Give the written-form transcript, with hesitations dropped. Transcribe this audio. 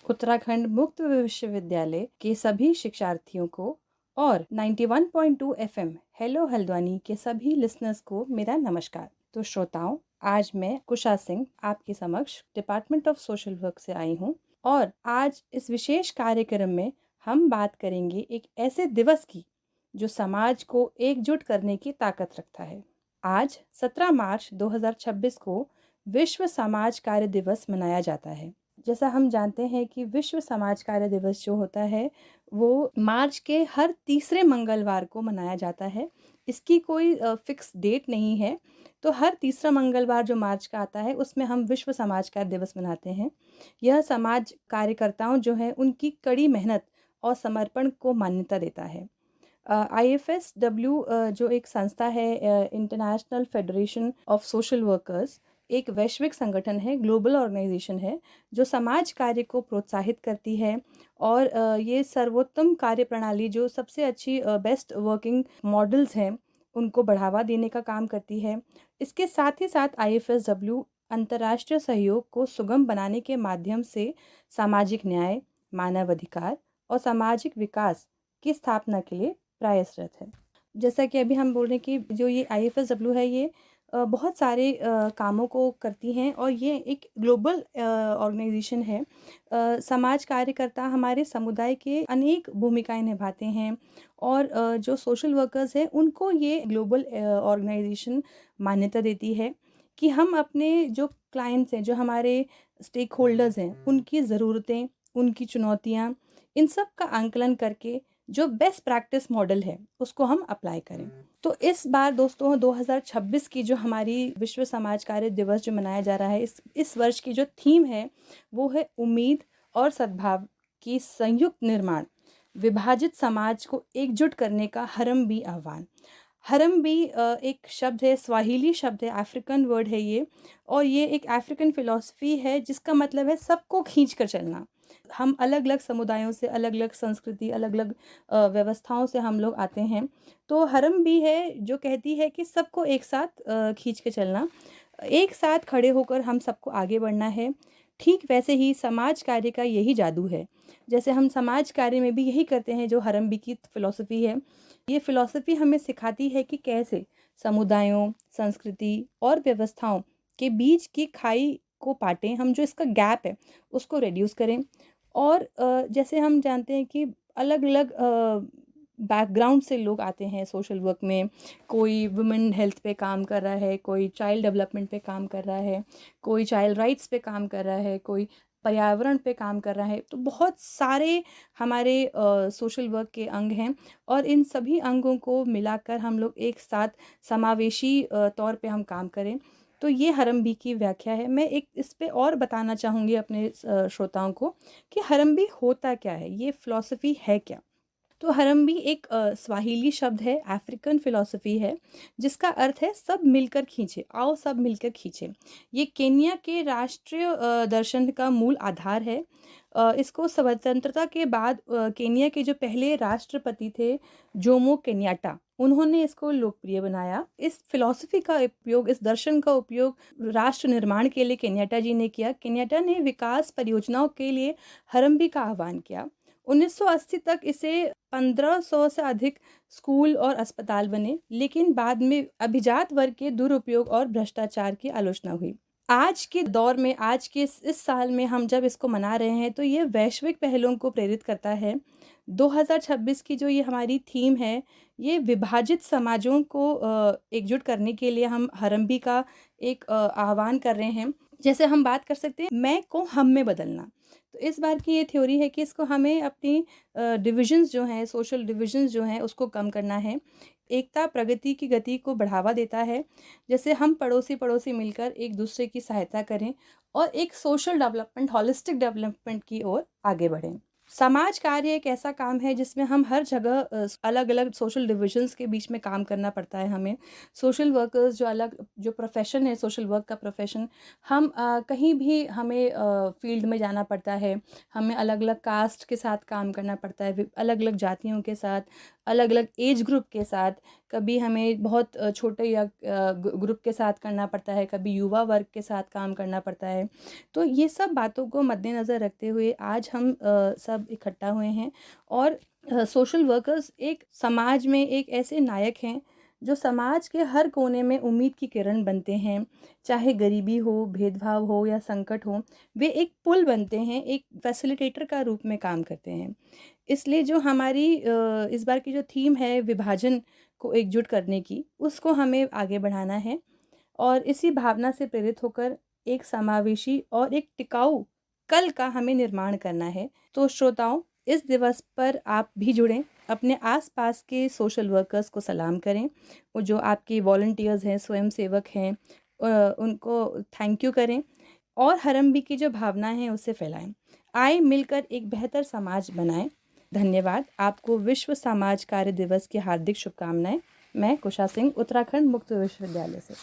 उत्तराखंड मुक्त विश्वविद्यालय के सभी शिक्षार्थियों को और 91.2 एफएम हेलो हल्द्वानी के सभी लिसनर्स को मेरा नमस्कार। तो श्रोताओं, आज मैं कुशा सिंह आपके समक्ष डिपार्टमेंट ऑफ सोशल वर्क से आई हूँ और आज इस विशेष कार्यक्रम में हम बात करेंगे एक ऐसे दिवस की जो समाज को एकजुट करने की ताकत रखता है। आज 17 मार्च 2026 को विश्व समाज कार्य दिवस मनाया जाता है। जैसा हम जानते हैं कि विश्व समाज कार्य दिवस जो होता है वो मार्च के हर तीसरे मंगलवार को मनाया जाता है। इसकी कोई फिक्स डेट नहीं है, तो हर तीसरा मंगलवार जो मार्च का आता है उसमें हम विश्व समाज कार्य दिवस मनाते हैं। यह समाज कार्यकर्ताओं जो हैं उनकी कड़ी मेहनत और समर्पण को मान्यता देता है। IFSW जो एक संस्था है, international federation of social workers, एक वैश्विक संगठन है, ग्लोबल ऑर्गेनाइजेशन है जो समाज कार्य को प्रोत्साहित करती है और ये सर्वोत्तम कार्य प्रणाली जो सबसे अच्छी बेस्ट वर्किंग मॉडल्स हैं उनको बढ़ावा देने का काम करती है। इसके साथ ही साथ IFSW अंतर्राष्ट्रीय सहयोग को सुगम बनाने के माध्यम से सामाजिक न्याय, मानवाधिकार और सामाजिक विकास की स्थापना के लिए प्रयासरत है। जैसा कि अभी हम बोल रहे हैं कि जो ये IFSW है ये बहुत सारे कामों को करती हैं और ये एक ग्लोबल ऑर्गेनाइजेशन है। समाज कार्यकर्ता हमारे समुदाय के अनेक भूमिकाएं निभाते हैं और जो सोशल वर्कर्स हैं उनको ये ग्लोबल ऑर्गेनाइजेशन मान्यता देती है कि हम अपने जो क्लाइंट्स हैं, जो हमारे स्टेक होल्डर्स हैं, उनकी ज़रूरतें, उनकी चुनौतियाँ, इन सब का आंकलन करके जो बेस्ट प्रैक्टिस मॉडल है उसको हम अप्लाई करें। तो इस बार दोस्तों 2026 की जो हमारी विश्व समाज कार्य दिवस जो मनाया जा रहा है, इस वर्ष की जो थीम है वो है उम्मीद और सद्भाव की संयुक्त निर्माण, विभाजित समाज को एकजुट करने का हरम-बी आह्वान। हरम-बी एक शब्द है, स्वाहिली शब्द है, अफ्रीकन वर्ड है ये, और ये एक अफ्रीकन फ़िलॉसफ़ी है जिसका मतलब है सबको खींच कर चलना। हम अलग-अलग समुदायों से, अलग-अलग संस्कृति, अलग-अलग व्यवस्थाओं से हम लोग आते हैं। तो हरम-बी है जो कहती है कि सबको एक साथ खींच के चलना, एक साथ खड़े होकर हम सबको आगे बढ़ना है। ठीक वैसे ही समाज कार्य का यही जादू है। जैसे हम समाज कार्य में भी यही करते हैं जो हरम-बी की फ़िलॉसफ़ी है। ये फ़िलॉसफ़ी हमें सिखाती है कि कैसे समुदायों, संस्कृति और व्यवस्थाओं के बीच की खाई को पाटें, हम जो इसका गैप है उसको रिड्यूस करें। और जैसे हम जानते हैं कि अलग-अलग बैकग्राउंड से लोग आते हैं सोशल वर्क में। कोई वुमेन हेल्थ पे काम कर रहा है, कोई चाइल्ड डेवलपमेंट पे काम कर रहा है, कोई चाइल्ड राइट्स पे काम कर रहा है, कोई पर्यावरण पे काम कर रहा है। तो बहुत सारे हमारे सोशल वर्क के अंग हैं और इन सभी अंगों को मिलाकर हम लोग एक साथ समावेशी तौर पे हम काम करें। तो ये हरम-बी की व्याख्या है। मैं एक इस पे और बताना चाहूँगी अपने श्रोताओं को कि हरम-बी होता क्या है? ये फ़िलॉसफ़ी है क्या? तो हरम-बी एक स्वाहिली शब्द है, अफ्रीकन फ़िलॉसफ़ी है, जिसका अर्थ है सब मिलकर खींचे, आओ सब मिलकर खींचे। ये केन्या के राष्ट्रीय दर्शन का मूल आधार है। इसको स्वतंत्रता के बाद केन्या के जो पहले राष्ट्रपति थे, जोमो केन्याट्टा, उन्होंने इसको लोकप्रिय बनाया। इस फ़िलॉसफ़ी का उपयोग, इस दर्शन का उपयोग राष्ट्र निर्माण के लिए केन्याट्टा जी ने किया। केन्याट्टा ने विकास परियोजनाओं के लिए हरम-बी का आह्वान किया। 1980 तक इसे 1500 से अधिक स्कूल और अस्पताल बने, लेकिन बाद में अभिजात वर्ग के दुरुपयोग और भ्रष्टाचार की आलोचना हुई। आज के दौर में, आज के इस साल में हम जब इसको मना रहे हैं तो ये वैश्विक पहलों को प्रेरित करता है। 2026 की जो ये हमारी थीम है, ये विभाजित समाजों को एकजुट करने के लिए हम हरम-बी का एक आह्वान कर रहे हैं। जैसे हम बात कर सकते हैं मैं को हम में बदलना। तो इस बार की ये थ्योरी है कि इसको हमें अपनी डिविजन्स जो हैं, सोशल डिविजन्स जो हैं उसको कम करना है। एकता प्रगति की गति को बढ़ावा देता है। जैसे हम पड़ोसी-पड़ोसी मिलकर एक दूसरे की सहायता करें और एक सोशल डेवलपमेंट, होलिस्टिक डेवलपमेंट की ओर आगे बढ़ें। समाज कार्य एक ऐसा काम है जिसमें हम हर जगह अलग-अलग सोशल डिविजन्स के बीच में काम करना पड़ता है हमें। सोशल वर्कर्स जो प्रोफ़ेशन है, सोशल वर्क का प्रोफ़ेशन, हम कहीं भी हमें फ़ील्ड में जाना पड़ता है। हमें अलग-अलग कास्ट के साथ काम करना पड़ता है, अलग-अलग जातियों के साथ, अलग-अलग एज ग्रुप के साथ, कभी हमें बहुत छोटे या ग्रुप के साथ करना पड़ता है, कभी युवा वर्ग के साथ काम करना पड़ता है। तो ये सब बातों को मद्देनज़र रखते हुए आज हम सब इकट्ठा हुए हैं और सोशल वर्कर्स एक समाज में एक ऐसे नायक हैं जो समाज के हर कोने में उम्मीद की किरण बनते हैं। चाहे गरीबी हो, भेदभाव हो या संकट हो, वे एक पुल बनते हैं, एक फैसिलिटेटर का रूप में काम करते हैं। इसलिए जो हमारी इस बार की जो थीम है विभाजन को एकजुट करने की, उसको हमें आगे बढ़ाना है और इसी भावना से प्रेरित होकर एक समावेशी और एक टिकाऊ कल का हमें निर्माण करना है। तो श्रोताओं, इस दिवस पर आप भी जुड़ें, अपने आसपास के सोशल वर्कर्स को सलाम करें, वो जो आपके वॉलंटियर्स हैं, स्वयंसेवक हैं, उनको थैंक यू करें और हरम्बी की जो भावना है उसे फैलाएं। आए मिलकर एक बेहतर समाज बनाएं। धन्यवाद। आपको विश्व समाज कार्य दिवस की हार्दिक शुभकामनाएं। मैं कुशा सिंह, उत्तराखंड मुक्त विश्वविद्यालय से।